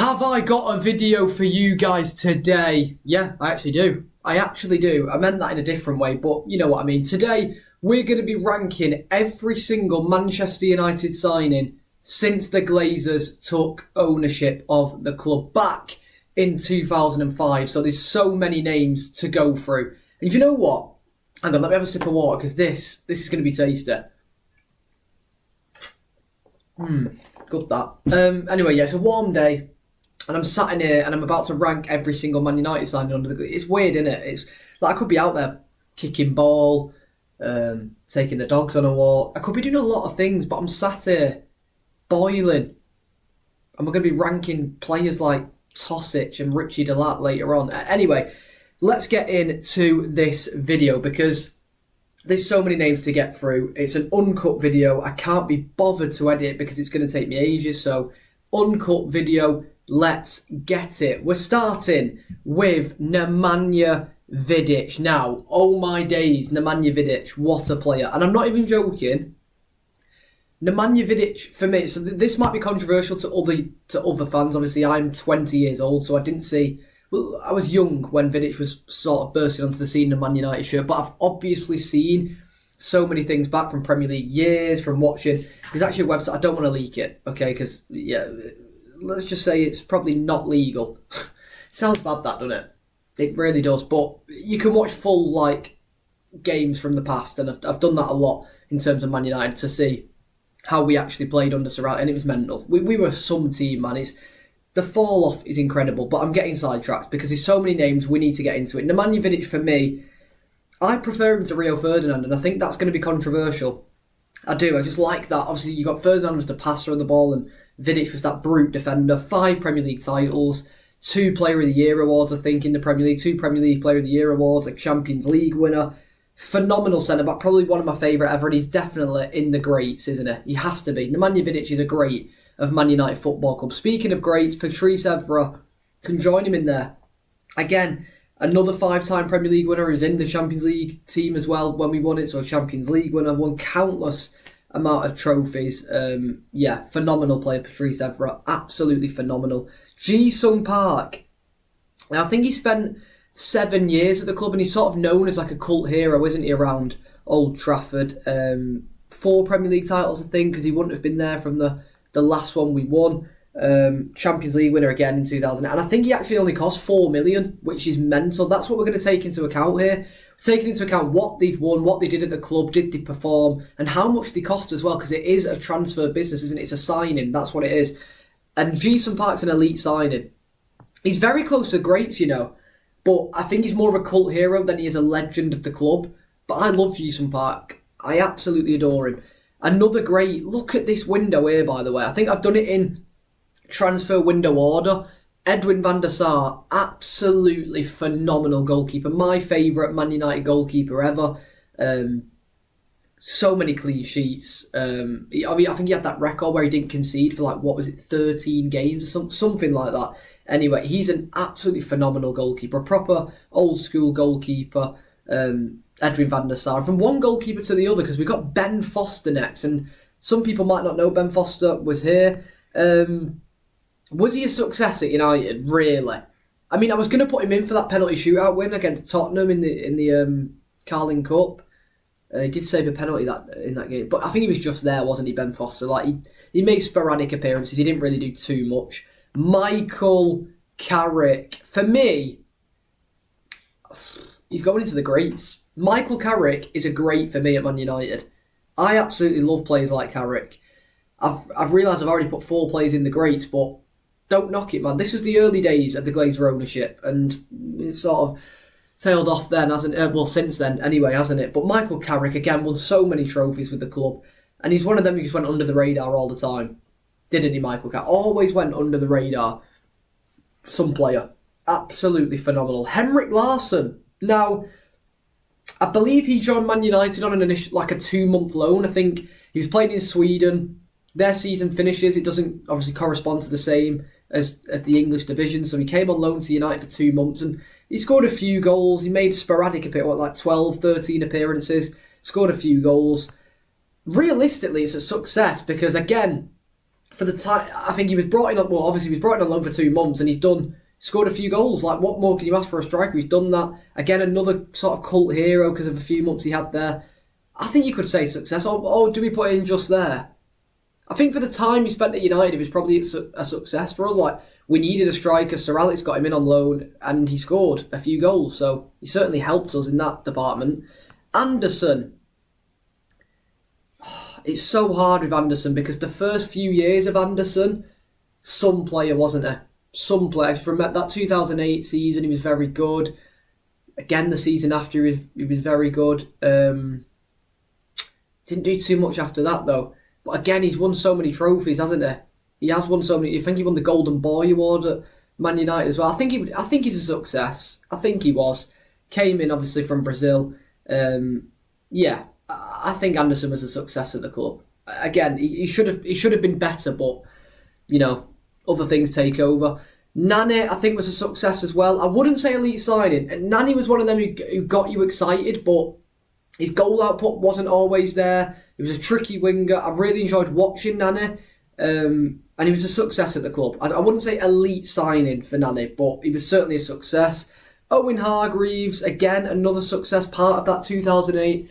Have I got a video for you guys today? Yeah, I actually do. I meant that in a different way, but you know what I mean. Today, we're going to be ranking every single Manchester United signing since the Glazers took ownership of the club back in 2005. So there's so many names to go through. And you know what? Hang on, let me have a sip of water because this is going to be tasty. Good that. Anyway, yeah, it's a warm day. And I'm sat in here and I'm about to rank every single Man United signing under the... It's weird, isn't it? It's like I could be out there kicking ball, taking the dogs on a walk. I could be doing a lot of things, but I'm sat here boiling. And we're going to be ranking players like Tosic and Richie Delat later on. Anyway, let's get into this video because there's so many names to get through. It's an uncut video. I can't be bothered to edit it because it's going to take me ages. So, uncut video. Let's get it. We're starting with Nemanja Vidic. Now, oh my days, Nemanja Vidic, what a player. And I'm not even joking. Nemanja Vidic, for me, so this might be controversial to other fans. Obviously, I'm 20 years old, so I didn't see... Well, I was young when Vidic was sort of bursting onto the scene in a Man United shirt, but I've obviously seen so many things back from Premier League years, from watching... There's actually a website, I don't want to leak it, okay, because, yeah... Let's just say it's probably not legal. Sounds bad, that, doesn't it? It really does. But you can watch full games from the past, and I've done that a lot in terms of Man United to see how we actually played under Sarri, and it was mental. We were some team, man. The fall off is incredible, but I'm getting sidetracked because there's so many names we need to get into it. Nemanja Vidic, for me, I prefer him to Rio Ferdinand, and I think that's going to be controversial. I do. I just like that. Obviously, you got Ferdinand was the passer of the ball, and Vidic was that brute defender. 5 Premier League titles, 2 Player of the Year awards, I think, in the Premier League. 2 Premier League Player of the Year awards, a Champions League winner. Phenomenal centre-back, probably one of my favourite ever, and he's definitely in the greats, isn't he? He has to be. Nemanja Vidic is a great of Man United Football Club. Speaking of greats, Patrice Evra can join him in there. Again, another 5-time Premier League winner who's in the Champions League team as well when we won it, so a Champions League winner, won countless amount of trophies. Phenomenal player, Patrice Evra. Absolutely phenomenal. Ji-Sung Park. Now, I think he spent 7 years at the club and he's sort of known as like a cult hero, isn't he, around Old Trafford. 4 Premier League titles, I think, because he wouldn't have been there from the last one we won. Champions League winner again in 2000. And I think he actually only cost 4 million, which is mental. That's what we're going to take into account here. Taking into account what they've won, what they did at the club, did they perform, and how much they cost as well, because it is a transfer business, isn't it? It's a signing, that's what it is. And Ji-Sung Park's an elite signing. He's very close to greats, you know, but I think he's more of a cult hero than he is a legend of the club. But I love Ji-Sung Park. I absolutely adore him. Another great, look at this window here, by the way. I think I've done it in transfer window order. Edwin van der Sar, absolutely phenomenal goalkeeper. My favourite Man United goalkeeper ever. So many clean sheets. I think he had that record where he didn't concede for 13 games or something like that. Anyway, he's an absolutely phenomenal goalkeeper. A proper old school goalkeeper. Edwin van der Sar. From one goalkeeper to the other, because we've got Ben Foster next. And some people might not know Ben Foster was here. Was he a success at United? Really? I mean, I was going to put him in for that penalty shootout win against Tottenham in the Carling Cup. He did save a penalty in that game, but I think he was just there, wasn't he, Ben Foster? He made sporadic appearances. He didn't really do too much. Michael Carrick, for me, he's going into the greats. Michael Carrick is a great for me at Man United. I absolutely love players like Carrick. I've realised I've already put 4 players in the greats, but don't knock it, man. This was the early days of the Glazer ownership, and it's sort of tailed off then, hasn't it? Well, since then, anyway, hasn't it? But Michael Carrick, again, won so many trophies with the club, and he's one of them who just went under the radar all the time. Didn't he, Michael Carrick? Always went under the radar. Some player. Absolutely phenomenal. Henrik Larsson. Now, I believe he joined Man United on a 2-month loan. I think he was playing in Sweden. Their season finishes. It doesn't obviously correspond to the same as the English division. So he came on loan to United for 2 months and he scored a few goals. He made sporadic 12, 13 appearances. Scored a few goals. Realistically, it's a success because, again, for the time, I think he was brought in on, well, obviously he was brought in on loan for 2 months and he's scored a few goals. Like, what more can you ask for a striker? He's done that. Again, another sort of cult hero because of a few months he had there. I think you could say success. Or do we put it in just there? I think for the time he spent at United, it was probably a success for us. Like, we needed a striker. Sir Alex got him in on loan and he scored a few goals. So he certainly helped us in that department. Anderson. It's so hard with Anderson because the first few years of Anderson, some player, wasn't he? Some player. From that 2008 season, he was very good. Again, the season after, he was very good. Didn't do too much after that, though. But again, he's won so many trophies, hasn't he? He has won so many. I think he won the Golden Boy Award at Man United as well. I think he's a success. I think he was. Came in, obviously, from Brazil. Yeah. I think Anderson was a success at the club. Again, he should have been better, but other things take over. Nani, I think, was a success as well. I wouldn't say elite signing. Nani was one of them who got you excited, but his goal output wasn't always there. He was a tricky winger. I really enjoyed watching Nani, and he was a success at the club. I wouldn't say elite signing for Nani, but he was certainly a success. Owen Hargreaves, again, another success, part of that 2008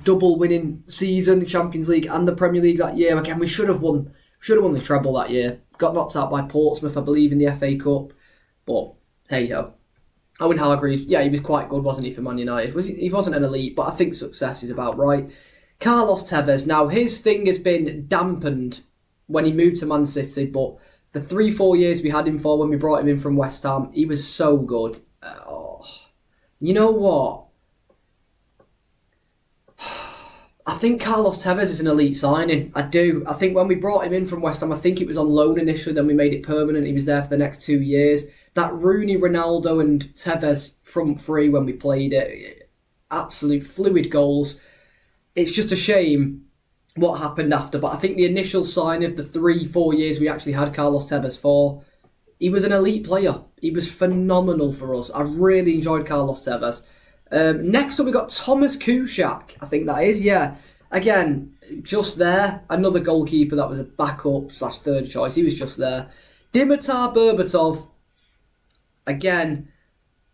double winning season, the Champions League and the Premier League that year. Again, we should have won the treble that year. Got knocked out by Portsmouth, I believe, in the FA Cup. But hey ho. Owen Hargreaves, yeah, he was quite good, wasn't he, for Man United? He wasn't an elite, but I think success is about right. Carlos Tevez, now his thing has been dampened when he moved to Man City, but the 3-4 years we had him for when we brought him in from West Ham, he was so good. You know what? I think Carlos Tevez is an elite signing. I do. I think when we brought him in from West Ham, I think it was on loan initially, then we made it permanent. He was there for the next 2 years. That Rooney, Ronaldo and Tevez front three when we played it, absolute fluid goals. It's just a shame what happened after, but I think the initial sign of the 3-4 years we actually had Carlos Tevez for, he was an elite player. He was phenomenal for us. I really enjoyed Carlos Tevez. Next up, we got Thomas Kuszczak. I think that is, yeah. Again, just there. Another goalkeeper that was a backup / third choice. He was just there. Dimitar Berbatov, again,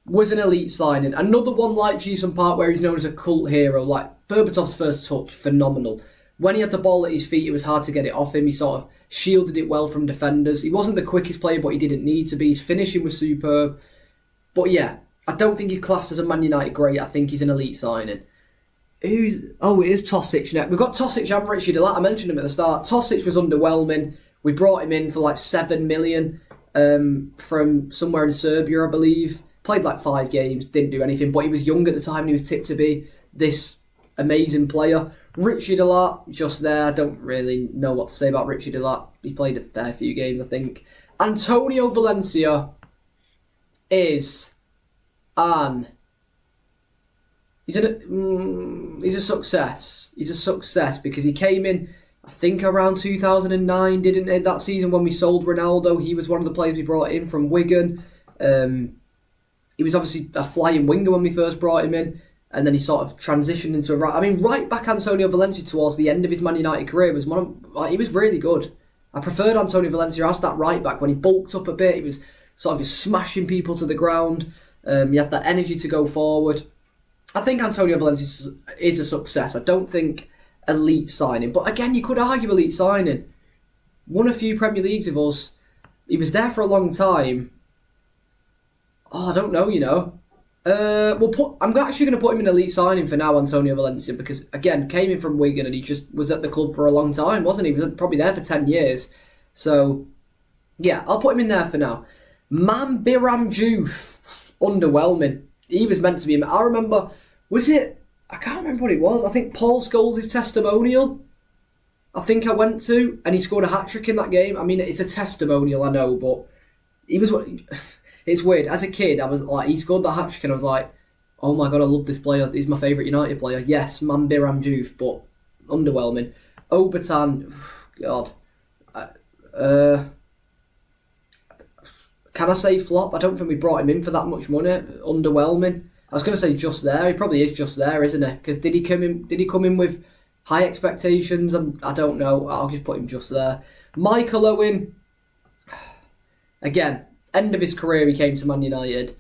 was an elite signing. Another one like Jason Park where he's known as a cult hero. Like Berbatov's first touch, phenomenal. When he had the ball at his feet, it was hard to get it off him. He sort of shielded it well from defenders. He wasn't the quickest player, but he didn't need to be. His finishing was superb. But yeah, I don't think he's classed as a Man United great. I think he's an elite signing. It is Tosic next. We've got Tosic and Richie Delat. I mentioned him at the start. Tosic was underwhelming. We brought him in for like 7 million from somewhere in Serbia, I believe. Played like 5 games, didn't do anything, but he was young at the time and he was tipped to be this amazing player. Richie Delat, just there. I don't really know what to say about Richie Delat. He played a fair few games, I think. Antonio Valencia is he's a success. He's a success because he came in, I think, around 2009, didn't he? That season when we sold Ronaldo, he was one of the players we brought in from Wigan. He was obviously a flying winger when we first brought him in, and then he sort of transitioned into a right. I mean, right back Antonio Valencia towards the end of his Man United career was he was really good. I preferred Antonio Valencia as that right back when he bulked up a bit. He was sort of just smashing people to the ground. He had that energy to go forward. I think Antonio Valencia is a success. I don't think elite signing, but again, you could argue elite signing. Won a few Premier Leagues with us. He was there for a long time. I don't know, I'm actually going to put him in elite signing for now, Antonio Valencia, because again, came in from Wigan and he just was at the club for a long time, wasn't he? He was probably there for 10 years. So, yeah, I'll put him in there for now. Mambiram Diouf, underwhelming. He was meant to be. I remember, I can't remember what it was. I think Paul Scholes' testimonial, I think I went to, and he scored a hat-trick in that game. I mean, it's a testimonial, I know, but he was... It's weird. As a kid, I was like, he scored the hat-trick and I was like, oh my God, I love this player. He's my favourite United player. Yes, Mambiram Diouf, but underwhelming. Obertan, God. Can I say flop? I don't think we brought him in for that much money. Underwhelming. I was going to say just there. He probably is just there, isn't he? Because did he come in with high expectations? I don't know. I'll just put him just there. Michael Owen, again, end of his career, he came to Man United.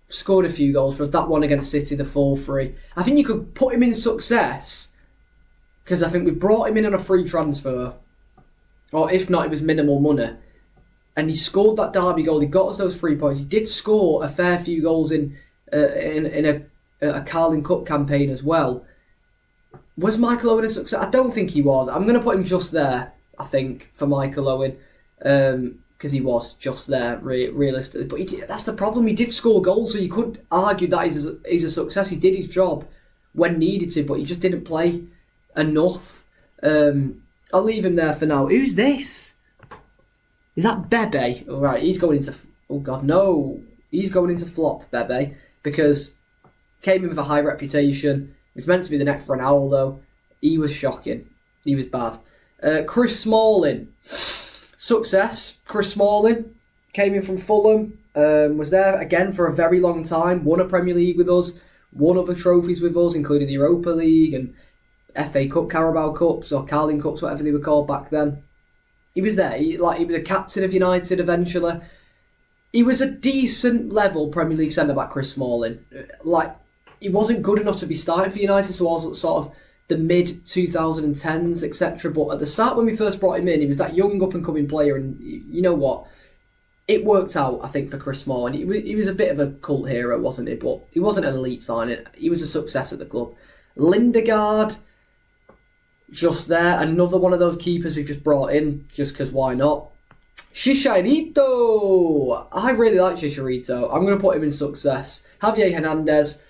Scored a few goals for us. That one against City, the 4-3. I think you could put him in success because I think we brought him in on a free transfer, or if not, it was minimal money. And he scored that derby goal. He got us those 3 points. He did score a fair few goals in a Carling Cup campaign as well. Was Michael Owen a success? I don't think he was. I'm going to put him just there, I think, for Michael Owen. Because he was just there, realistically. But that's the problem. He did score goals, so you could argue that he's a success. He did his job when needed to, but he just didn't play enough. I'll leave him there for now. Who's this? Is that Bebe? All right, he's going into... Oh, God, no. He's going into flop, Bebe, because came in with a high reputation. He's meant to be the next Ronaldo. He was shocking. He was bad. Chris Smalling. Success. Chris Smalling came in from Fulham, was there again for a very long time, won a Premier League with us, won other trophies with us, including the Europa League and FA Cup, Carabao Cups, or Carling Cups, whatever they were called back then. He was there. He was a captain of United eventually. He was a decent level Premier League centre-back, Chris Smalling. He wasn't good enough to be starting for United, so I was sort of the mid-2010s, etc. But at the start when we first brought him in, he was that young up-and-coming player, and you know what? It worked out, I think, for Chris Smalling. He was a bit of a cult hero, wasn't he? But he wasn't an elite signing. He was a success at the club. Lindegaard, just there. Another one of those keepers we've just brought in, just because why not? Chicharito! I really like Chicharito. I'm going to put him in success. Javier Hernandez,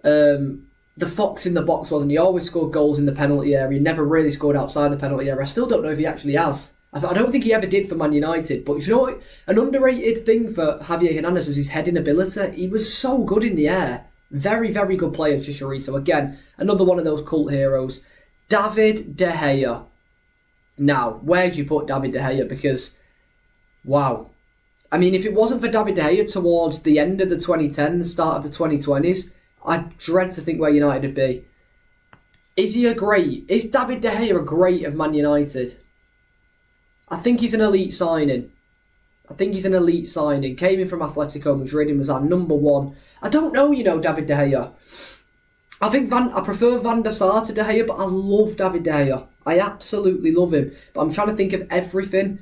the fox in the box, wasn't he? He always scored goals in the penalty area. He never really scored outside the penalty area. I still don't know if he actually has. I don't think he ever did for Man United. But you know what? An underrated thing for Javier Hernandez was his heading ability. He was so good in the air. Very, very good player, Chicharito. Again, another one of those cult heroes. David De Gea. Now, where do you put David De Gea? Because, wow. I mean, if it wasn't for David De Gea towards the end of the 2010s, start of the 2020s, I'd dread to think where United would be. Is David De Gea a great of Man United? I think he's an elite signing. Came in from Atletico Madrid and was our number one. I don't know, David De Gea. I think I prefer Van der Sar to De Gea, but I love David De Gea. I absolutely love him. But I'm trying to think of everything.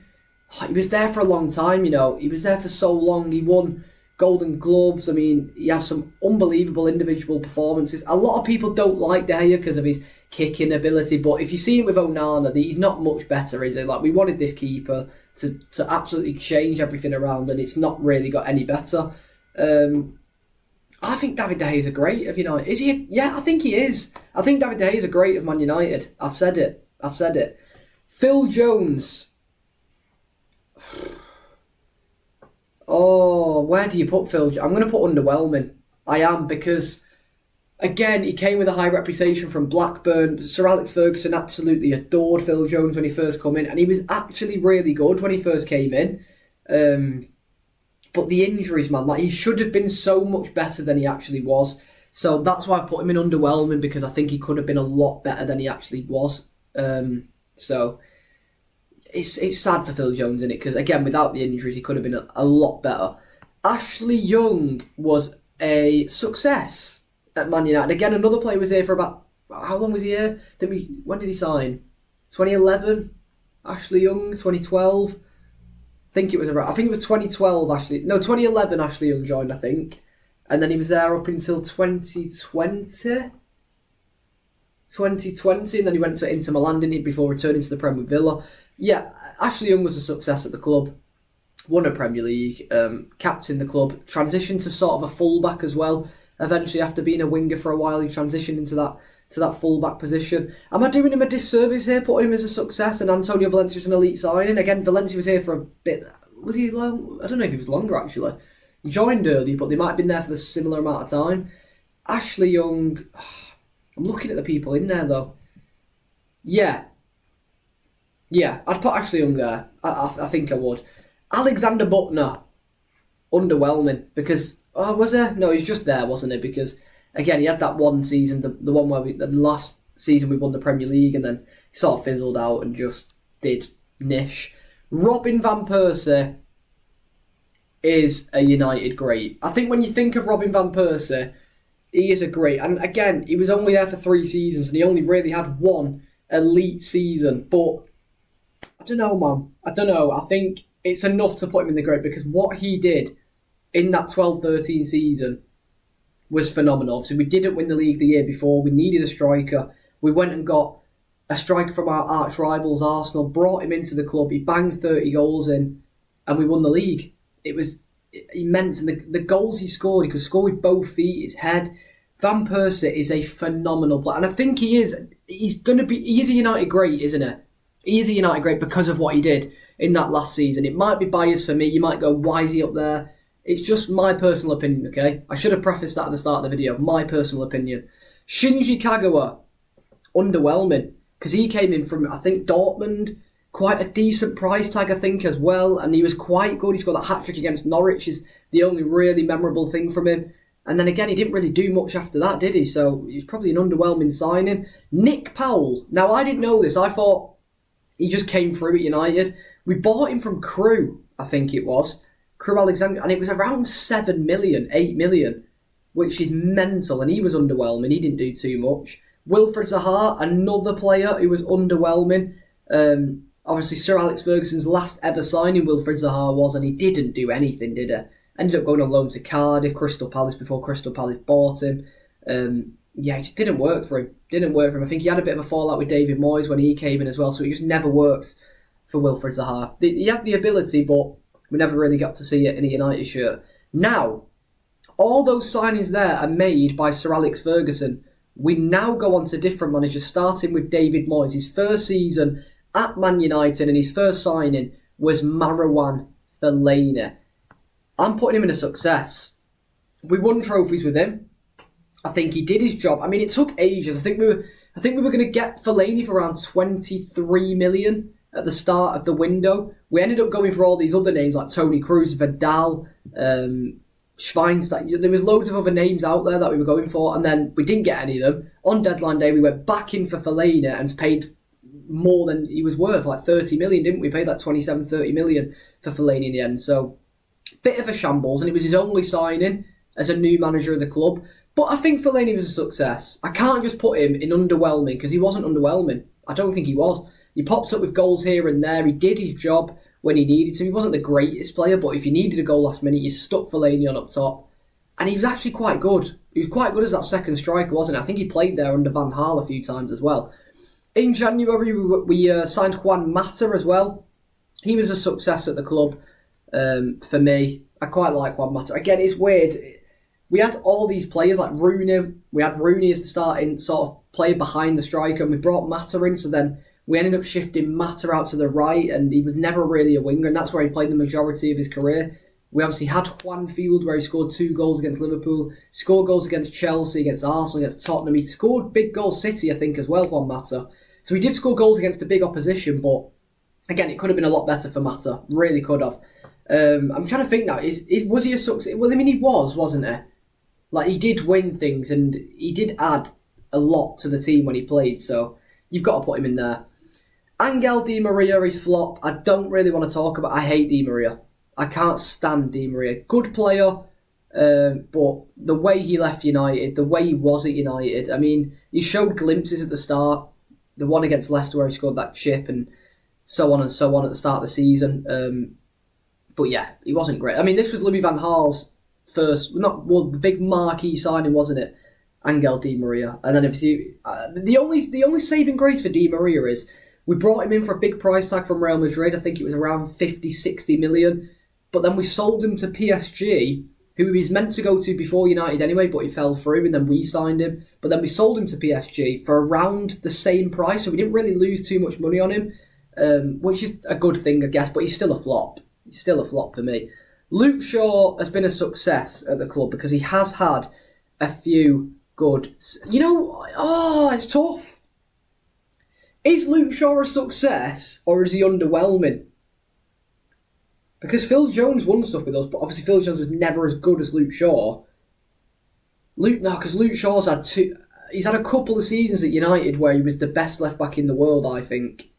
He was there for a long time, He was there for so long. He won Golden Gloves. I mean, he has some unbelievable individual performances. A lot of people don't like De Gea because of his kicking ability, but if you see him with Onana, he's not much better, is he? We wanted this keeper to absolutely change everything around, and it's not really got any better. I think David De Gea is a great of United. Is he? Yeah, I think he is. I think David De Gea is a great of Man United. I've said it. Phil Jones. Oh, where do you put Phil? I'm going to put underwhelming. I am, because, again, he came with a high reputation from Blackburn. Sir Alex Ferguson absolutely adored Phil Jones when he first came in, and he was actually really good when he first came in. But the injuries, man, he should have been so much better than he actually was. So that's why I've put him in underwhelming, because I think he could have been a lot better than he actually was. So it's sad for Phil Jones, isn't it? Because, again, without the injuries, he could have been a lot better. Ashley Young was a success at Man United. Again, another player was here for about... How long was he here? When did he sign? 2011? Ashley Young, 2012? I think it was 2012, 2011 Ashley Young joined, I think. And then he was there up until 2020, and then he went to Inter Milan, didn't he, before returning to the Premier Villa. Yeah, Ashley Young was a success at the club. Won a Premier League, captained the club, transitioned to sort of a fullback as well. Eventually, after being a winger for a while, he transitioned into that fullback position. Am I doing him a disservice here, putting him as a success, and Antonio Valencia was an elite signing? Again, Valencia was here for a bit. Was he long? I don't know if he was longer, actually. He joined early, but they might have been there for the similar amount of time. Ashley Young... I'm looking at the people in there, though. Yeah, I'd put Ashley Young there. I think I would. Alexander Butner. Underwhelming, because... Oh, was there? No, he's just there, wasn't he? Because, again, he had that one season, the one where the last season we won the Premier League, and then he sort of fizzled out and just did niche. Robin van Persie is a United great. I think when you think of Robin van Persie, he is a great. And again, he was only there for 3 seasons and he only really had 1 elite season. But I don't know, man. I don't know. I think it's enough to put him in the great because what he did in that 12-13 season was phenomenal. Obviously, we didn't win the league the year before. We needed a striker. We went and got a striker from our arch rivals, Arsenal, brought him into the club. He banged 30 goals in and we won the league. It was immense. And the goals he scored, he could score with both feet, his head. Van Persie is a phenomenal player. And I think he is. He is a United great, isn't he? He is a United great because of what he did in that last season. It might be biased for me. You might go, why is he up there? It's just my personal opinion, okay? I should have prefaced that at the start of the video. My personal opinion. Shinji Kagawa, underwhelming. Because he came in from, I think, Dortmund. Quite a decent price tag, I think, as well. And he was quite good. He scored that hat-trick against Norwich is the only really memorable thing from him. And then again, he didn't really do much after that, did he? So he was probably an underwhelming signing. Nick Powell. Now, I didn't know this. I thought he just came through at United. We bought him from Crewe, I think it was. Crewe Alexandria. And it was around 7 million, 8 million, which is mental. And he was underwhelming. He didn't do too much. Wilfred Zaha, another player who was underwhelming. Obviously, Sir Alex Ferguson's last ever signing, Wilfred Zaha was, and he didn't do anything, did he? Ended up going on loan to Cardiff, Crystal Palace before Crystal Palace bought him. It just didn't work for him. I think he had a bit of a fallout with David Moyes when he came in as well, so he just never worked for Wilfred Zaha. He had the ability, but we never really got to see it in a United shirt. Now, all those signings there are made by Sir Alex Ferguson. We now go on to different managers, starting with David Moyes. His first season at Man United and his first signing was Marouane Fellaini. I'm putting him in a success. We won trophies with him. I think he did his job. I mean, it took ages. I think we were going to get Fellaini for around 23 million at the start of the window. We ended up going for all these other names like Toni Kroos, Vidal, Schweinsteiger. There was loads of other names out there that we were going for, and then we didn't get any of them. On deadline day, we went back in for Fellaini and paid more than he was worth, like 30 million, didn't we? We paid like 27, 30 million for Fellaini in the end. So, bit of a shambles, and it was his only signing as a new manager of the club. But I think Fellaini was a success. I can't just put him in underwhelming, because he wasn't underwhelming. I don't think he was. He pops up with goals here and there. He did his job when he needed to. He wasn't the greatest player, but if you needed a goal last minute, you stuck Fellaini on up top. And he was actually quite good. He was quite good as that second striker, wasn't he? I think he played there under Van Gaal a few times as well. In January, we signed Juan Mata as well. He was a success at the club for me. I quite like Juan Mata. Again, it's weird. We had all these players like Rooney. We had Rooney as the starting sort of player behind the striker, and we brought Mata in. So then we ended up shifting Mata out to the right, and he was never really a winger, and that's where he played the majority of his career. We obviously had Juan Field, where he scored 2 goals against Liverpool, scored goals against Chelsea, against Arsenal, against Tottenham. He scored big goals City, I think, as well, Juan Mata. So he did score goals against a big opposition, but again, it could have been a lot better for Mata. Really could have. I'm trying to think now. Was he a success? Well, I mean, he was, wasn't he? Like, he did win things, and he did add a lot to the team when he played, so you've got to put him in there. Angel Di Maria is flop. I don't really want to talk about. I hate Di Maria. I can't stand Di Maria. Good player, but the way he left United, the way he was at United, I mean, he showed glimpses at the start. The one against Leicester where he scored that chip and so on at the start of the season. But yeah, he wasn't great. I mean, this was Louis van Gaal's first, the big marquee signing, wasn't it? Angel Di Maria. And then obviously, the only saving grace for Di Maria is we brought him in for a big price tag from Real Madrid. I think it was around 50, 60 million. But then we sold him to PSG, who he was meant to go to before United anyway, but he fell through, and then we signed him. But then we sold him to PSG for around the same price, so we didn't really lose too much money on him, which is a good thing, I guess, but he's still a flop. He's still a flop for me. Luke Shaw has been a success at the club because he has had a few good... it's tough. Is Luke Shaw a success, or is he underwhelming? Because Phil Jones won stuff with us, but obviously Phil Jones was never as good as Luke Shaw. Because Luke Shaw's had he's had a couple of seasons at United where he was the best left back in the world, I think.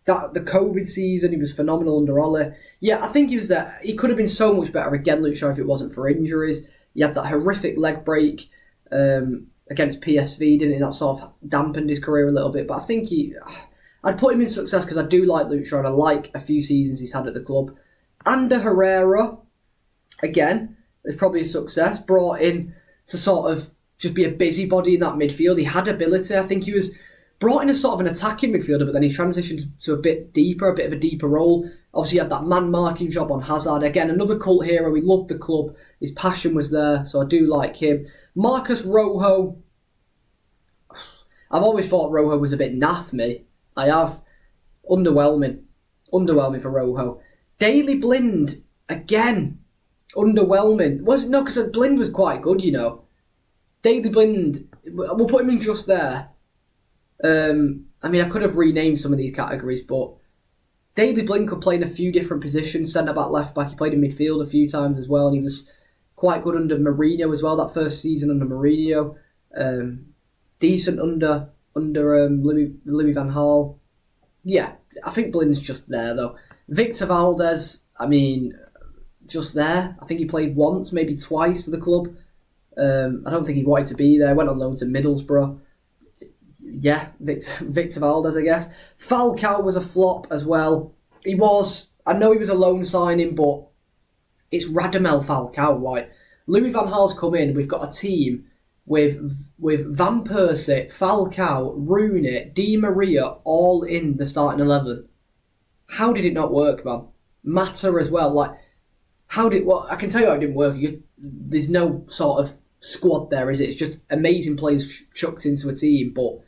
That the COVID season, he was phenomenal under Ole. Yeah, I think he was there. He could have been so much better again, Luke Shaw, if it wasn't for injuries. He had that horrific leg break against PSV, didn't he? That sort of dampened his career a little bit. But I think I'd put him in success because I do like Luke Shaw and I like a few seasons he's had at the club. Ander Herrera, again, is probably a success. Brought in to sort of just be a busybody in that midfield. He had ability. I think he was brought in as sort of an attacking midfielder, but then he transitioned to a bit of a deeper role. Obviously, he had that man-marking job on Hazard. Again, another cult hero. We loved the club. His passion was there, so I do like him. Marcus Rojo. I've always thought Rojo was a bit naff, me. I have. Underwhelming for Rojo. Daley Blind, again, underwhelming. No, because Blind was quite good, you know. Daley Blind, we'll put him in just there. I mean, I could have renamed some of these categories, but Daley Blind could play in a few different positions, centre-back, left-back. He played in midfield a few times as well, and he was quite good under Mourinho as well, that first season under Mourinho. Decent under Louis van Gaal. Yeah, I think Blind's just there, though. Victor Valdez, I mean, just there. I think he played once, maybe twice for the club. I don't think he wanted to be there. Went on loan to Middlesbrough. Yeah, Victor Valdez, I guess. Falcao was a flop as well. I know he was a loan signing, but it's Radamel Falcao, right? Louis van Gaal's come in. We've got a team with Van Persie, Falcao, Rooney, Di Maria all in the starting 11. How did it not work, man? Mata as well. Like, I can tell you how it didn't work. There's no sort of squad there, is it? It's just amazing players chucked into a team, but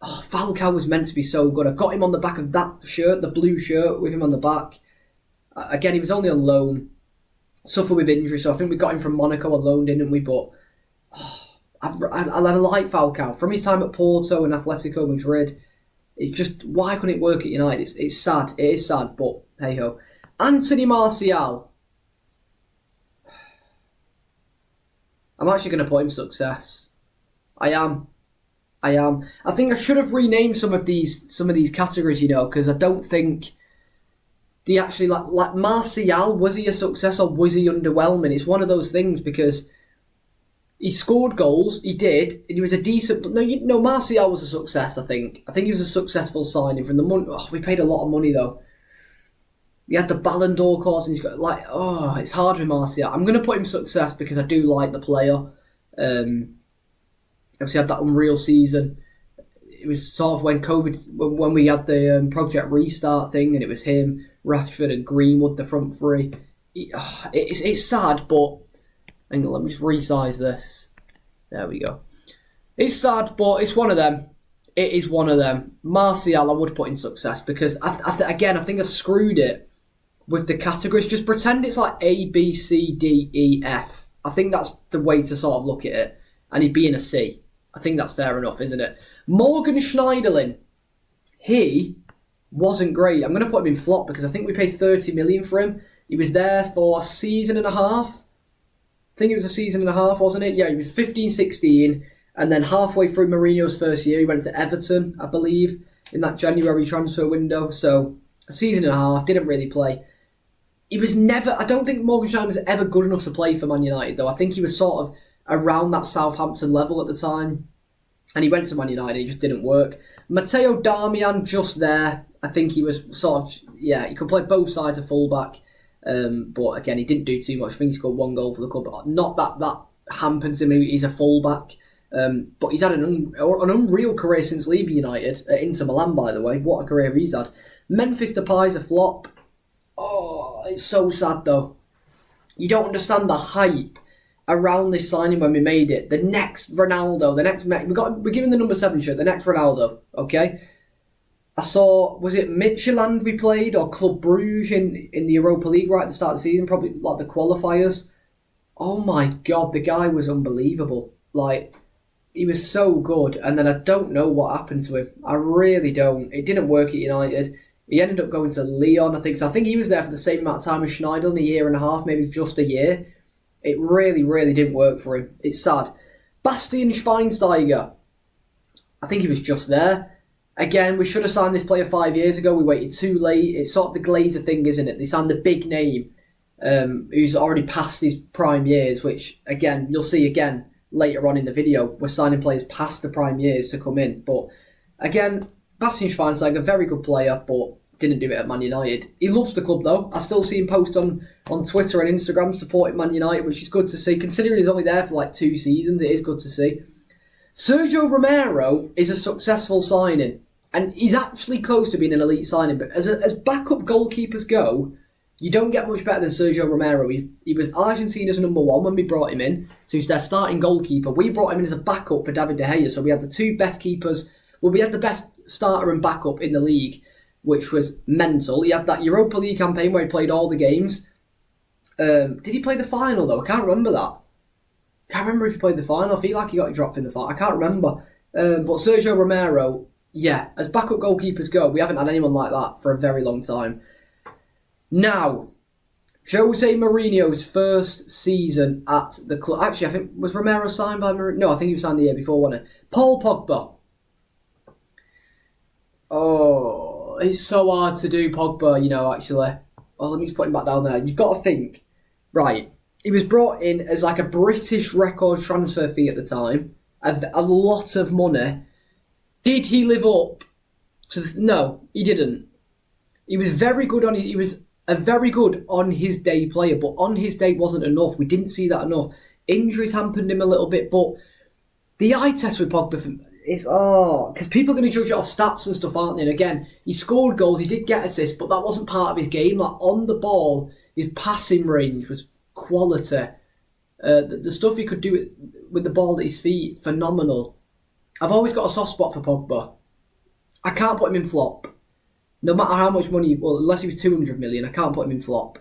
Falcao was meant to be so good. I got him on the back of that shirt, the blue shirt, with him on the back. Again, he was only on loan, suffered with injury, so I think we got him from Monaco on loan, didn't we? But I like Falcao. From his time at Porto and Atletico Madrid, why couldn't it work at United? It's sad. It is sad, but hey-ho. Anthony Martial. I'm actually going to put him success. I am. I think I should have renamed some of these categories, you know, because I don't think they actually like Martial. Was he a success or was he underwhelming? It's one of those things because he scored goals. He did, and he was a decent. No, Martial was a success. I think he was a successful signing from the money. We paid a lot of money though. He had the Ballon d'Or clause, and he's got it's hard with Martial. I'm going to put him success because I do like the player. Obviously had that unreal season. It was sort of when we had the Project Restart thing, and it was him, Rashford and Greenwood, the front three. It's sad, but hang on, let me just resize this. There we go. It's sad, but it's one of them. It is one of them. Martial, I would put in success because I think I've screwed it with the categories. Just pretend it's like A, B, C, D, E, F. I think that's the way to sort of look at it. And he'd be in a C. I think that's fair enough, isn't it? Morgan Schneiderlin. He wasn't great. I'm going to put him in flop because I think we paid 30 million for him. He was there for a season and a half. I think it was a season and a half, wasn't it? Yeah, he was 15-16. And then halfway through Mourinho's first year, he went to Everton, I believe, in that January transfer window. So a season and a half, didn't really play. He was never... I don't think Morgan Schneiderlin was ever good enough to play for Man United, though. I think he was sort of around that Southampton level at the time. And he went to Man United, it just didn't work. Matteo Darmian, just there. I think he was sort of... Yeah, he could play both sides of fullback. But again, he didn't do too much. I think he scored 1 goal for the club. Not that hampers him. He's a fullback. But he's had an unreal career since leaving United. At Inter Milan, by the way. What a career he's had. Memphis Depay's a flop. Oh, it's so sad, though. You don't understand the hype around this signing when we made it. The next Ronaldo, we're giving the number 7 shirt, the next Ronaldo, okay? I saw, was it Midtjylland we played, or Club Brugge in the Europa League right at the start of the season, probably like the qualifiers. Oh my God, the guy was unbelievable. Like, he was so good, and then I don't know what happened to him. I really don't. It didn't work at United. He ended up going to Lyon, I think. So I think he was there for the same amount of time as Schneiderlin, a year and a half, maybe just a year. It really, really didn't work for him. It's sad. Bastian Schweinsteiger. I think he was just there. Again, we should have signed this player 5 years ago. We waited too late. It's sort of the Glazer thing, isn't it? They signed the big name who's already past his prime years, which, again, you'll see again later on in the video. We're signing players past the prime years to come in. But, again, Bastian Schweinsteiger, a very good player, but didn't do it at Man United. He loves the club, though. I still see him post on Twitter and Instagram supporting Man United, which is good to see. Considering he's only there for like 2 seasons, it is good to see. Sergio Romero is a successful signing. And he's actually close to being an elite signing. But as backup goalkeepers go, you don't get much better than Sergio Romero. He was Argentina's number 1 when we brought him in. So he's their starting goalkeeper. We brought him in as a backup for David De Gea. So we had the 2 best keepers. Well, we had the best starter and backup in the league, which was mental. He had that Europa League campaign where he played all the games. Did he play the final, though? I can't remember that. Can't remember if he played the final. I feel like he got dropped in the final. I can't remember. But Sergio Romero... Yeah, as backup goalkeepers go, we haven't had anyone like that for a very long time. Now, Jose Mourinho's first season at the club... Actually, I think... Was Romero signed by Mourinho? No, I think he was signed the year before, wasn't it? Paul Pogba. Oh, it's so hard to do Pogba, actually. Oh, let me just put him back down there. You've got to think. Right, he was brought in as like a British record transfer fee at the time. A lot of money. Did he live up to No, he didn't. He was very good he was a very good on his day player, but on his day wasn't enough. We didn't see that enough. Injuries hampered him a little bit, but the eye test with Pogba is because people are going to judge it off stats and stuff, aren't they? And again, he scored goals, he did get assists, but that wasn't part of his game. Like on the ball, his passing range was quality. The stuff he could do with the ball at his feet, phenomenal. I've always got a soft spot for Pogba. I can't put him in flop. No matter how much money... Well, unless he was 200 million, I can't put him in flop.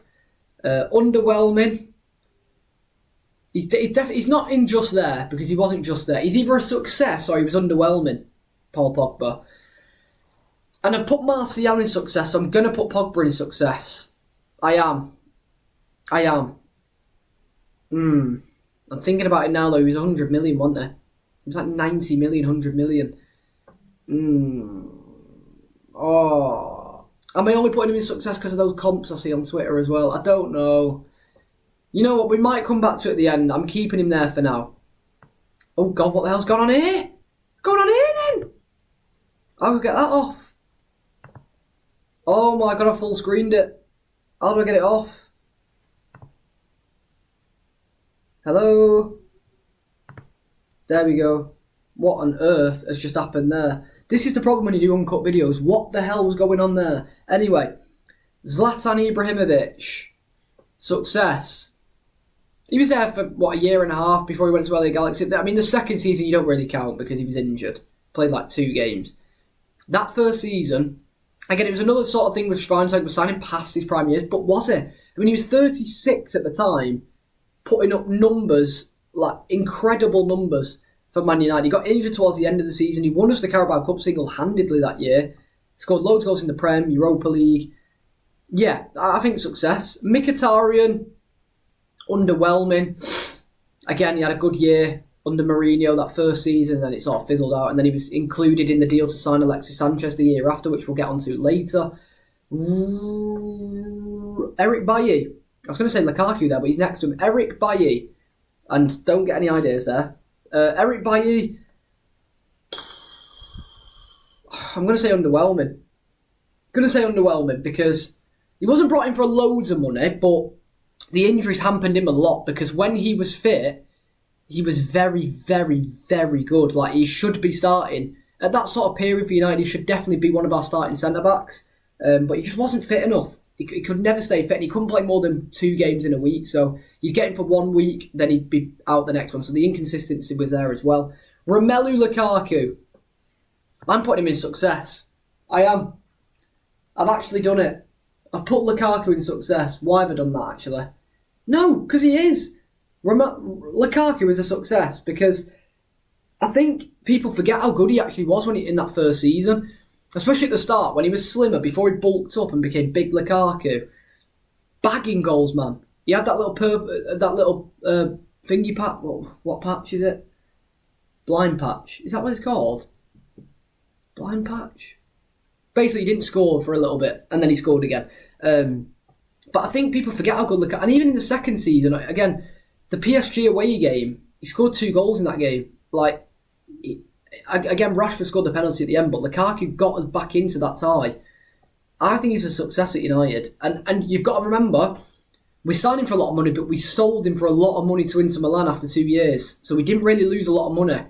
Underwhelming. He's not in just there, because he wasn't just there. He's either a success or he was underwhelming, Paul Pogba. And I've put Martial in success, so I'm going to put Pogba in success. I am. I'm thinking about it now, though. He was 100 million, wasn't he? It was like 90 million, 100 million. Am I only putting him in success because of those comps I see on Twitter as well? I don't know. You know what? We might come back to it at the end. I'm keeping him there for now. Oh, God, what the hell's gone on here? Going on here, then? I'll get that off. Oh, my God, I full screened it. How do I get it off? Hello? There we go. What on earth has just happened there? This is the problem when you do uncut videos. What the hell was going on there? Anyway, Zlatan Ibrahimovic. Success. He was there for, a year and a half before he went to LA Galaxy. I mean, the second season you don't really count because he was injured. Played like 2 games. That first season, again, it was another sort of thing with Schweinsteiger was signing past his prime years, but was it? I mean, he was 36 at the time, putting up numbers, like incredible numbers for Man United. He got injured towards the end of the season. He won us the Carabao Cup single-handedly that year. Scored loads of goals in the Prem, Europa League. Yeah, I think success. Mkhitaryan, underwhelming. Again, he had a good year under Mourinho that first season, then it sort of fizzled out, and then he was included in the deal to sign Alexis Sanchez the year after, which we'll get onto later. Eric Bailly. I was going to say Lukaku there, but he's next to him. Eric Bailly. And don't get any ideas there. Eric Bailly, I'm going to say underwhelming. Because he wasn't brought in for loads of money, but the injuries hampered him a lot because when he was fit, he was very, very, very good. Like, he should be starting. At that sort of period for United, he should definitely be one of our starting centre-backs. But he just wasn't fit enough. He could never stay fit, and he couldn't play more than 2 games in a week. So you'd get him for 1 week, then he'd be out the next one. So the inconsistency was there as well. Romelu Lukaku. I'm putting him in success. I am. I've actually done it. I've put Lukaku in success. Why have I done that, actually? No, because he is. Lukaku is a success because I think people forget how good he actually was in that first season. Especially at the start, when he was slimmer, before he bulked up and became big Lukaku. Bagging goals, man. He had that little thingy patch. What patch is it? Blind patch. Is that what it's called? Blind patch. Basically, he didn't score for a little bit, and then he scored again. But I think people forget how good Lukaku. And even in the second season, again, the PSG away game, he scored 2 goals in that game. Again, Rashford scored the penalty at the end, but Lukaku got us back into that tie. I think he's a success at United. And you've got to remember, we signed him for a lot of money, but we sold him for a lot of money to Inter Milan after 2 years. So we didn't really lose a lot of money.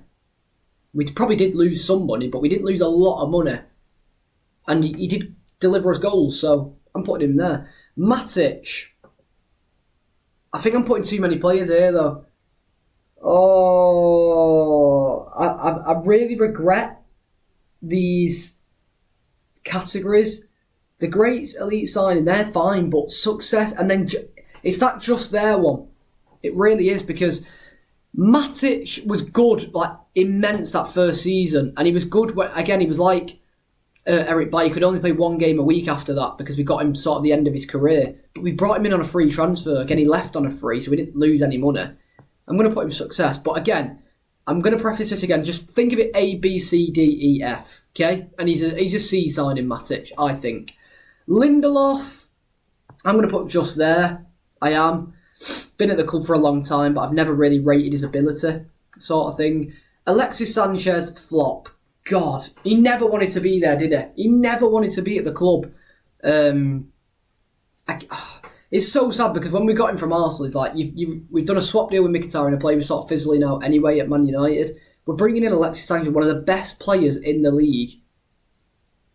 We probably did lose some money, but we didn't lose a lot of money. And he did deliver us goals, so I'm putting him there. Matic. I think I'm putting too many players here, though. I really regret these categories. The greats, elite signing, they're fine, but success, and then it's that just there one. It really is, because Matic was good, immense that first season, and he was good when, again, he was like Eric Bailly. He could only play 1 game a week after that because we got him sort of the end of his career. But we brought him in on a free transfer. Again, he left on a free, so we didn't lose any money. I'm going to put him success. But again, I'm going to preface this again. Just think of it A, B, C, D, E, F. Okay? And he's a C signing, Matic, I think. Lindelof, I'm going to put just there. I am. Been at the club for a long time, but I've never really rated his ability, sort of thing. Alexis Sanchez, flop. God, he never wanted to be there, did he? He never wanted to be at the club. It's so sad because when we got him from Arsenal, it's like we've done a swap deal with Mkhitaryan and a player was sort of fizzling out anyway at Man United. We're bringing in Alexis Sanchez, one of the best players in the league.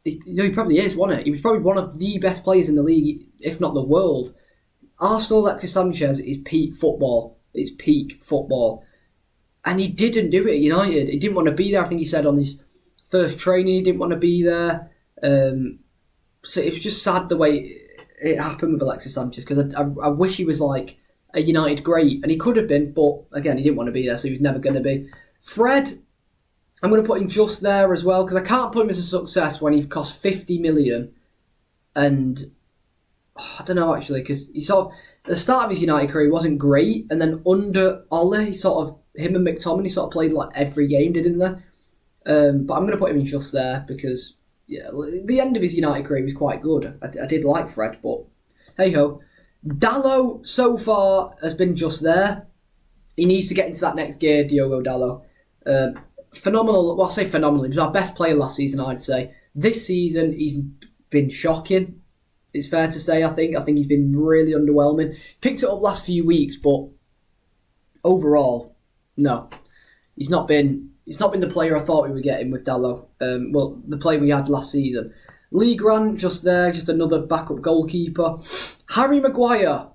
He probably is, wasn't it? He was probably one of the best players in the league, if not the world. Arsenal Alexis Sanchez is peak football. It's peak football. And he didn't do it at United. He didn't want to be there. I think he said on his first training he didn't want to be there. So it was just sad the way it happened with Alexis Sanchez, because I wish he was like a United great, and he could have been, but again, he didn't want to be there, so he was never going to be. Fred, I'm going to put him just there as well, because I can't put him as a success when he cost 50 million, and I don't know actually, because he sort of, at the start of his United career, he wasn't great, and then under Ole, him and McTominay sort of played like every game, didn't they? But I'm going to put him in just there because, yeah, the end of his United career was quite good. I did like Fred, but hey-ho. Dalot, so far, has been just there. He needs to get into that next gear, Diogo Dalot. Phenomenal, well, I say phenomenal. He was our best player last season, I'd say. This season, he's been shocking. It's fair to say, I think. I think he's been really underwhelming. Picked it up last few weeks, but overall, no. He's not been the player I thought we were getting with Dalot. Well, the player we had last season. Lee Grant, just there, just another backup goalkeeper. Harry Maguire.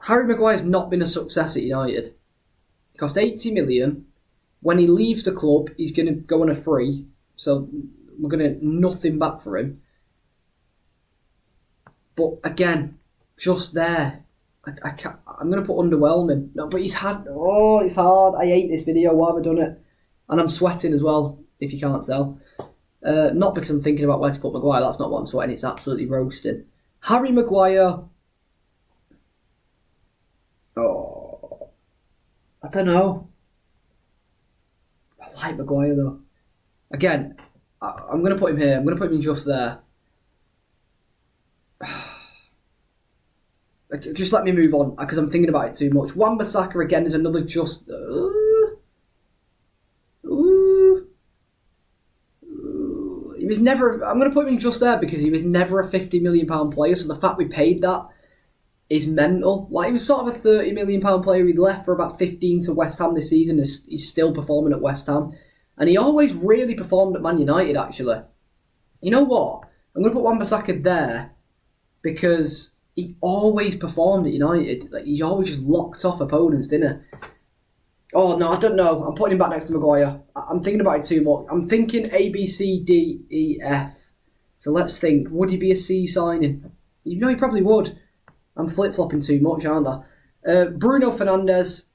Harry Maguire's not been a success at United. He cost 80 million. When he leaves the club, he's going to go on a free. So we're going to nothing back for him. But again, just there. I'm going to put underwhelming. No, but it's hard. I hate this video. Why have I done it? And I'm sweating as well, if you can't tell. Not because I'm thinking about where to put Maguire. That's not what I'm sweating. It's absolutely roasting. Harry Maguire. Oh, I don't know. I like Maguire though. Again, I'm going to put him here. I'm going to put him just there. Just let me move on because I'm thinking about it too much. Wan-Bissaka again is another just. He was never. I'm going to put him just there because he was never a £50 million player. So the fact we paid that is mental. Like, he was sort of a £30 million player. He left for about 15 to West Ham this season. He's still performing at West Ham, and he always really performed at Man United. Actually, you know what? I'm going to put Wan-Bissaka there because he always performed at United. Like, he always just locked off opponents, didn't he? Oh, no, I don't know. I'm putting him back next to Maguire. I'm thinking about it too much. I'm thinking A, B, C, D, E, F. So let's think. Would he be a C signing? You know, he probably would. I'm flip-flopping too much, aren't I? Bruno Fernandes.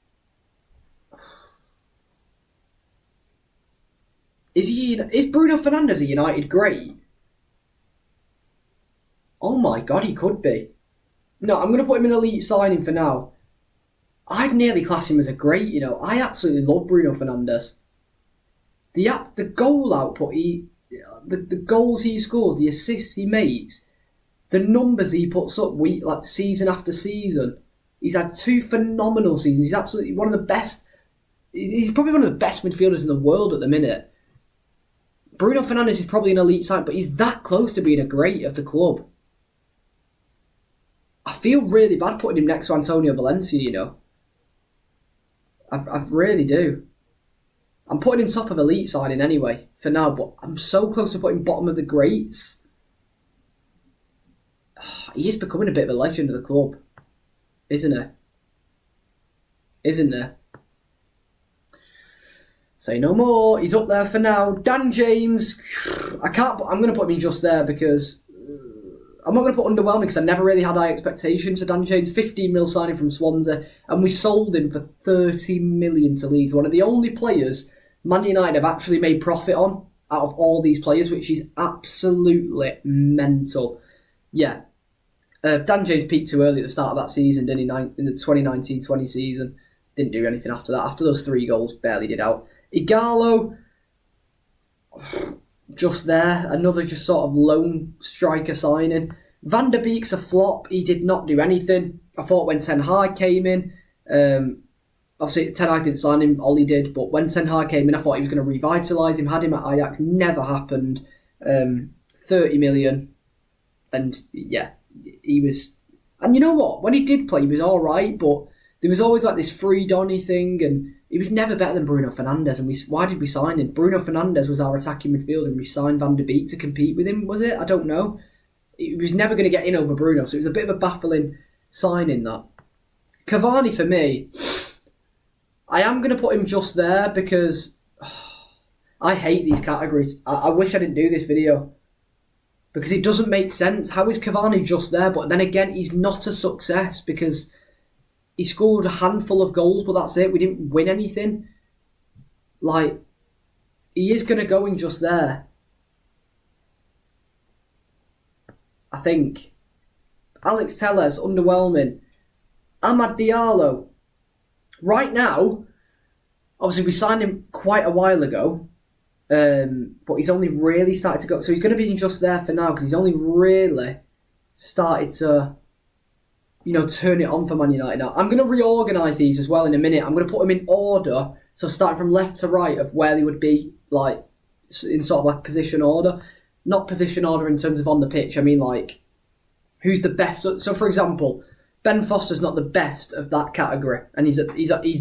Is Bruno Fernandes a United great? Oh my God, he could be. No, I'm going to put him in elite signing for now. I'd nearly class him as a great, you know. I absolutely love Bruno Fernandes. The goal output, the goals he scores, the assists he makes, the numbers he puts up like season after season. He's had 2 phenomenal seasons. He's absolutely one of the best. He's probably one of the best midfielders in the world at the minute. Bruno Fernandes is probably an elite sign, but he's that close to being a great of the club. I feel really bad putting him next to Antonio Valencia, you know. I really do. I'm putting him top of elite signing anyway, for now, but I'm so close to putting bottom of the greats. He is becoming a bit of a legend of the club, isn't he? Isn't he? Say no more. He's up there for now. Dan James, I'm going to put him in just there because I'm not going to put underwhelming because I never really had high expectations for Dan James. 15 mil signing from Swansea, and we sold him for 30 million to Leeds. One of the only players Man United have actually made profit on out of all these players, which is absolutely mental. Yeah. Dan James peaked too early at the start of that season, didn't he? In the 2019-20 season. Didn't do anything after that. After those 3 goals, barely did out. Igalo, just there. Another just sort of lone striker signing. Van der Beek's a flop. He did not do anything. I thought when Ten Hag came in, obviously Ten Hag didn't sign him, Ollie did, but when Ten Hag came in, I thought he was going to revitalise him. Had him at Ajax, never happened. 30 million. And yeah, he was... And you know what? When he did play, he was alright, but there was always like this free Donny thing, and he was never better than Bruno Fernandes. And why did we sign him? Bruno Fernandes was our attacking midfielder, and we signed Van der Beek to compete with him, was it? I don't know. He was never going to get in over Bruno, so it was a bit of a baffling signing, that. Cavani, for me, I am going to put him just there because I hate these categories. I wish I didn't do this video because it doesn't make sense. How is Cavani just there? But then again, he's not a success because he scored a handful of goals, but that's it. We didn't win anything. Like, he is going to go in just there. I think. Alex Telles, underwhelming. Amad Diallo. Right now, obviously we signed him quite a while ago, but he's only really started to go. So he's going to be in just there for now because he's only really started to, turn it on for Man United now. I'm going to reorganise these as well in a minute. I'm going to put them in order, so starting from left to right of where they would be, like in sort of like position order. Not position order in terms of on the pitch. I mean like who's the best. So for example, Ben Foster's not the best of that category, and he's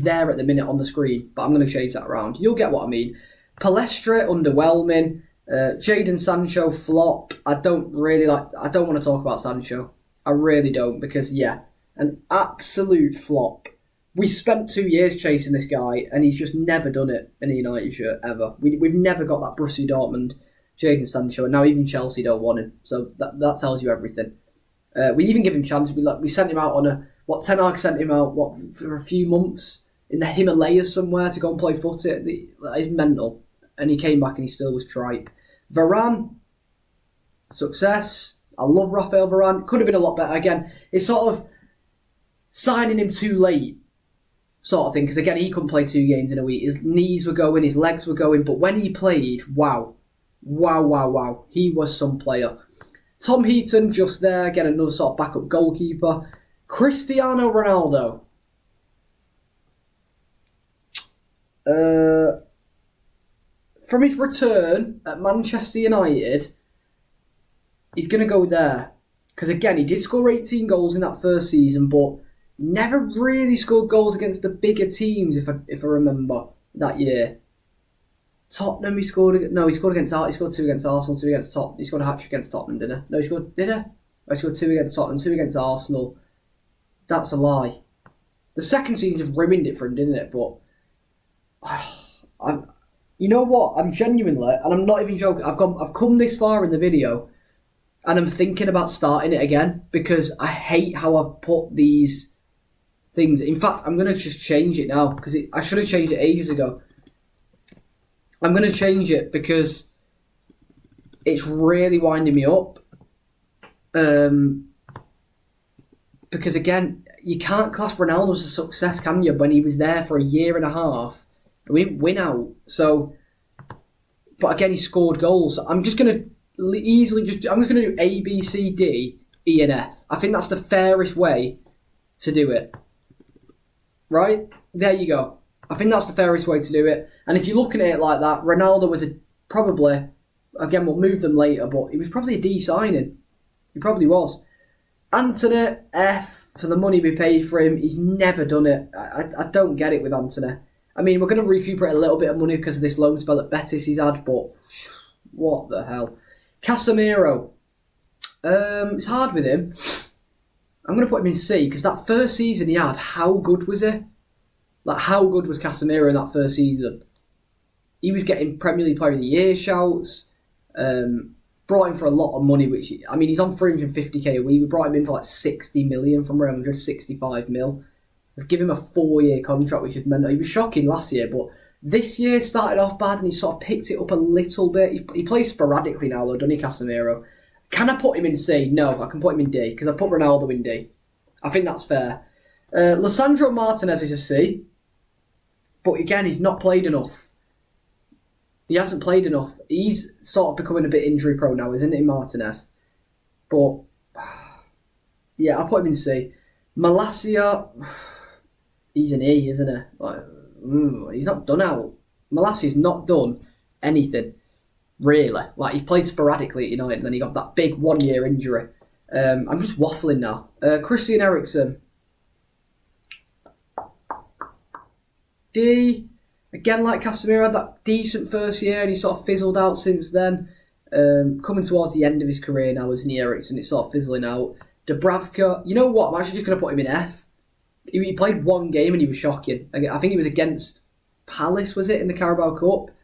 there at the minute on the screen. But I'm going to change that around. You'll get what I mean. Palestra, underwhelming. Jadon Sancho, flop. I don't want to talk about Sancho. I really don't, because an absolute flop. We spent 2 years chasing this guy, and he's just never done it in a United shirt ever. We've never got that Borussia Dortmund Jadon Sancho, and now even Chelsea don't want him. So that tells you everything. We even give him chances. We sent him out on Ten Hag sent him out for a few months in the Himalayas somewhere to go and play footy. It's mental. And he came back and he still was tripe. Varane, success. I love Rafael Varane. Could have been a lot better. Again, it's sort of signing him too late sort of thing, because again, he couldn't play 2 games in a week. His knees were going, his legs were going, but when he played, wow. He was some player. Tom Heaton, just there, again, another sort of backup goalkeeper. Cristiano Ronaldo. From his return at Manchester United, he's going to go there. Because again, he did score 18 goals in that first season, but never really scored goals against the bigger teams, if I remember, that year. Tottenham, he scored against 2 against Arsenal, 2 against Tottenham. He scored a hat-trick against Tottenham, didn't he? No, he scored 2 against Tottenham, 2 against Arsenal. That's a lie. The second season just ruined it for him, didn't it? But you know what? I'm genuinely, and I'm not even joking, I've come this far in the video, and I'm thinking about starting it again, because I hate how I've put these things. In fact, I'm going to just change it now, because I should have changed it ages ago. I'm going to change it because it's really winding me up. Because again, you can't class Ronaldo as a success, can you? When he was there for a year and a half, we didn't win out. So, but again, he scored goals. So I'm just gonna I'm just gonna do A, B, C, D, E, and F. I think that's the fairest way to do it. Right? There you go. I think that's the fairest way to do it. And if you're looking at it like that, Ronaldo was probably, again, we'll move them later, but he was probably a D signing. He probably was. Antony, F, for the money we paid for him. He's never done it. I don't get it with Antony. I mean, we're going to recuperate a little bit of money because of this loan spell at Betis he's had, but what the hell. Casemiro. It's hard with him. I'm going to put him in C because that first season he had, how good was he? Like, how good was Casemiro in that first season? He was getting Premier League Player of the Year shouts. Brought him for a lot of money, which, I mean, he's on 350k a week. We brought him in for like 60 million from Real Madrid, 65 mil. We've given him a 4-year contract, which is mental. He was shocking last year, but this year started off bad and he sort of picked it up a little bit. He plays sporadically now, though, doesn't he, Casemiro? Can I put him in C? No, I can put him in D, because I've put Ronaldo in D. I think that's fair. Lisandro Martinez is a C, but again, he's not played enough. He hasn't played enough. He's sort of becoming a bit injury prone now, isn't he, Martinez? But, yeah, I'll put him in C. Malacia, he's an E, isn't he? Like, he's not done out. Malacia's not done anything, really. Like, he played sporadically at United, and then he got that big 1-year injury. I'm just waffling now. Christian Eriksen. D. Again, like Casemiro, had that decent first year and he sort of fizzled out since then. Coming towards the end of his career now, isn't he, Eriksen? It's sort of fizzling out. Dubravka, you know what? I'm actually just going to put him in F. He played one game and he was shocking. I think he was against Palace, was it, in the Carabao Cup?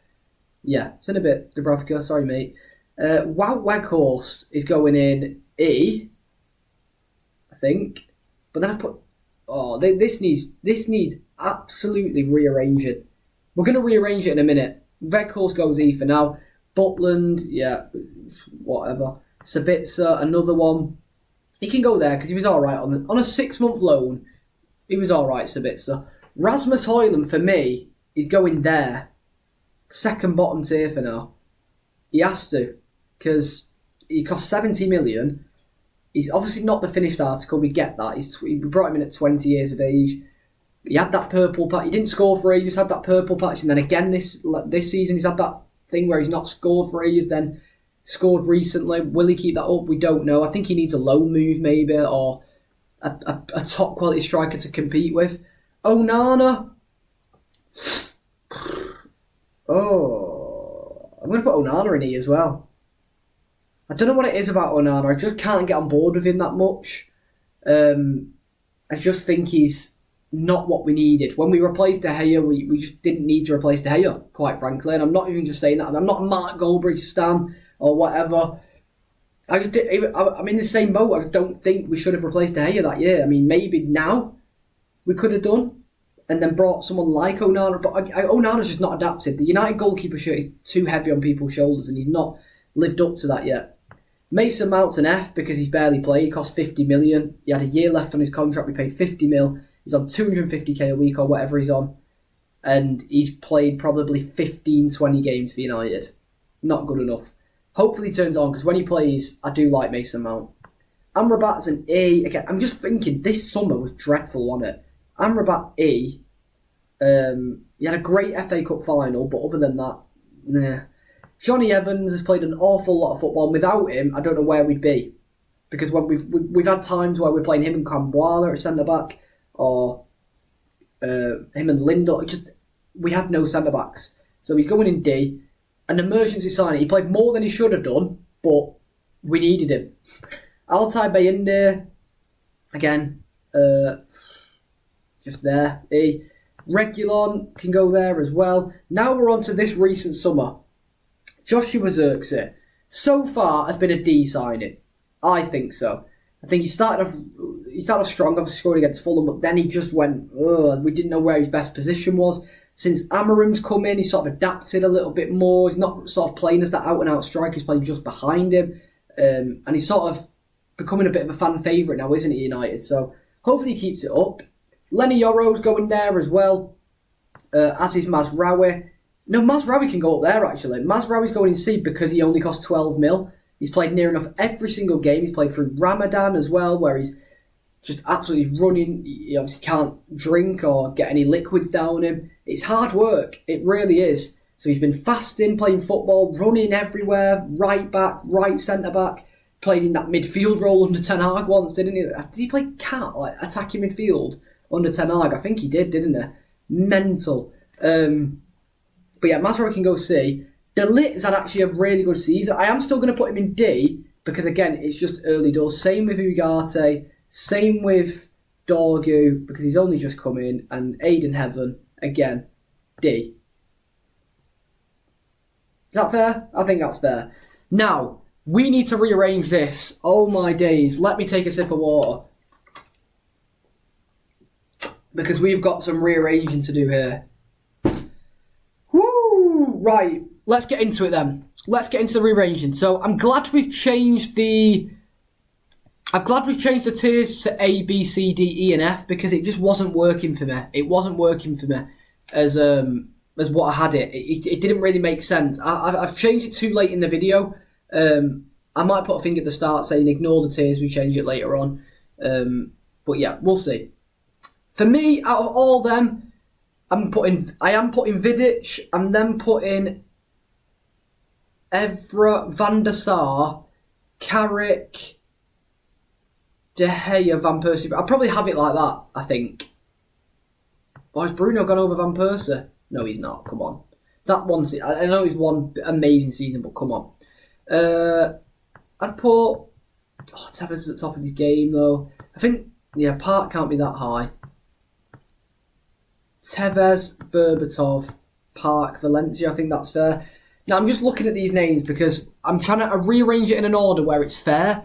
Yeah, it's in a bit. Dubravka, sorry, mate. Wout Weghorst is going in E, I think. But then I've put... Oh, this needs absolutely rearranging. We're going to rearrange it in a minute. Weghorst goes E for now. Butland, yeah, whatever. Sabitzer, another one. He can go there because he was all right on a 6-month loan. He was all right, Sabitzer. Rasmus Højlund, for me, is going there. Second bottom tier for now. He has to, because he cost 70 million. He's obviously not the finished article, we get that. We brought him in at 20 years of age. He had that purple patch. He didn't score for ages, had that purple patch. And then again this season, he's had that thing where he's not scored for ages, then scored recently. Will he keep that up? We don't know. I think he needs a loan move maybe, or a top quality striker to compete with. Onana. Oh, I'm going to put Onana in E as well. I don't know what it is about Onana. I just can't get on board with him that much. I just think he's not what we needed. When we replaced De Gea, we just didn't need to replace De Gea, quite frankly. And I'm not even just saying that. I'm not a Mark Goldbridge stan or whatever. I'm in the same boat. I don't think we should have replaced De Gea that year. I mean, maybe now we could have done and then brought someone like Onana. But Onana's just not adapted. The United goalkeeper shirt is too heavy on people's shoulders and he's not lived up to that yet. Mason Mount's an F because he's barely played. He cost 50 million. He had a year left on his contract. We paid 50 mil. He's on 250k a week or whatever he's on. And he's played probably 15, 20 games for United. Not good enough. Hopefully he turns on because when he plays, I do like Mason Mount. Amrabat's an A. Again, I'm just thinking this summer was dreadful, wasn't it? Amrabat E. He had a great FA Cup final, but other than that, nah. Johnny Evans has played an awful lot of football. And without him, I don't know where we'd be. Because when we've had times where we're playing him and Kambuala at centre-back, or him and Lindor, we had no centre-backs. So he's going in D. An emergency signing. He played more than he should have done, but we needed him. Altay Bayinde, again, just there. E. Reguilon can go there as well. Now we're on to this recent summer. Joshua Zirkzee, so far, has been a D signing. I think so. I think he started off strong, obviously scoring against Fulham, but then he just went, we didn't know where his best position was. Since Amarim's come in, he's sort of adapted a little bit more. He's not sort of playing as that out-and-out striker. He's playing just behind him. And he's sort of becoming a bit of a fan favourite now, isn't he, United? So Hopefully he keeps it up. Lenny Yoro's going there as well, as is Mazraoui. No, Mazraoui can go up there, actually. Mazraoui's going in C because he only costs 12 mil. He's played near enough every single game. He's played through Ramadan as well, where he's just absolutely running. He obviously can't drink or get any liquids down him. It's hard work. It really is. So he's been fasting, playing football, running everywhere, right back, right centre-back. Played in that midfield role under Ten Hag once, didn't he? Did he play cat, like attacking midfield under Ten Hag? I think he did, didn't he? Mental. But yeah, Mazraoui can go C. De Ligt's had actually a really good season. I am still going to put him in D because, again, it's just early doors. Same with Ugarte. Same with Dorgu because he's only just come in. And Aiden Heaven, again, D. Is that fair? I think that's fair. Now, we need to rearrange this. Oh my days. Let me take a sip of water. Because we've got some rearranging to do here. Woo! Right. Let's get into it then. Let's get into the rearranging. So I'm glad we've changed the... tiers to A, B, C, D, E, and F because it just wasn't working for me. It wasn't working for me as what I had it. It didn't really make sense. I've changed it too late in the video. I might put a thing at the start saying ignore the tiers, we change it later on. But yeah, we'll see. For me, out of all them, I am putting Vidic, I'm then putting Evra, Van der Sar, Carrick, De Gea, Van Persie. I'll probably have it like that, I think. Or has Bruno gone over Van Persie? No, he's not. Come on. That one season, I know he's one amazing season, but come on. I'd put Tevez at the top of his game, though. I think, yeah, Park can't be that high. Tevez, Berbatov, Park, Valencia, I think that's fair. Now, I'm just looking at these names because I'm trying to rearrange it in an order where it's fair.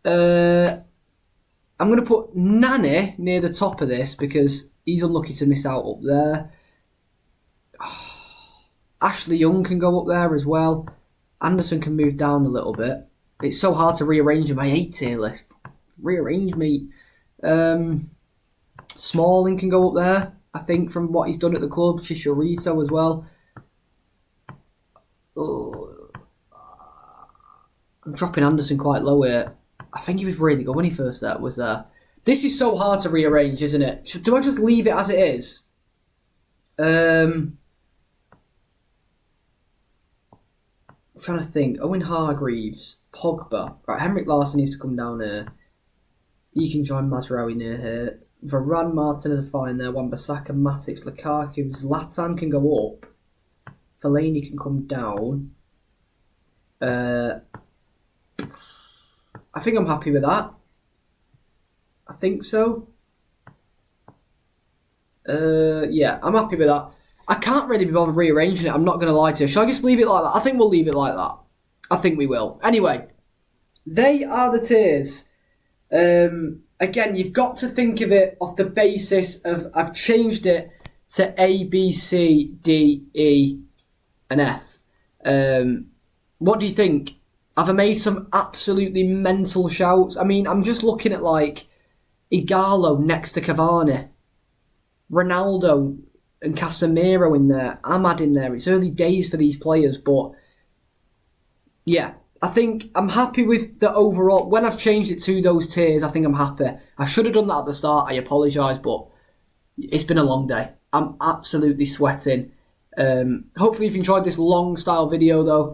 I'm going to put Nani near the top of this because he's unlucky to miss out up there. Ashley Young can go up there as well. Anderson can move down a little bit. It's so hard to rearrange in my 8-tier list. Rearrange me. Smalling can go up there, I think, from what he's done at the club. Chicharito as well. Oh. I'm dropping Anderson quite low here. I think he was really good when he first was there. This is so hard to rearrange, isn't it? Do I just leave it as it is? I'm trying to think. Owen Hargreaves, Pogba. Right, Henrik Larsson needs to come down here. He can join Mazraoui near here. Varane, Martinez are fine there. Wan-Bissaka, Matic, Lukaku, Zlatan can go up. Fellaini can come down. I think I'm happy with that. I think so. Yeah, I'm happy with that. I can't really be bothered rearranging it. I'm not going to lie to you. Shall I just leave it like that? I think we'll leave it like that. I think we will. Anyway, they are the tiers. Again, you've got to think of it off the basis of I've changed it to A, B, C, D, E, and F. What do you think? Have I made some absolutely mental shouts? I mean, I'm just looking at like Igalo next to Cavani, Ronaldo and Casemiro in there, Ahmad in there. It's early days for these players, but yeah, I think I'm happy with the overall. When I've changed it to those tiers, I think I'm happy. I should have done that at the start. I apologise, but it's been a long day. I'm absolutely sweating. Hopefully you've enjoyed this long style video though.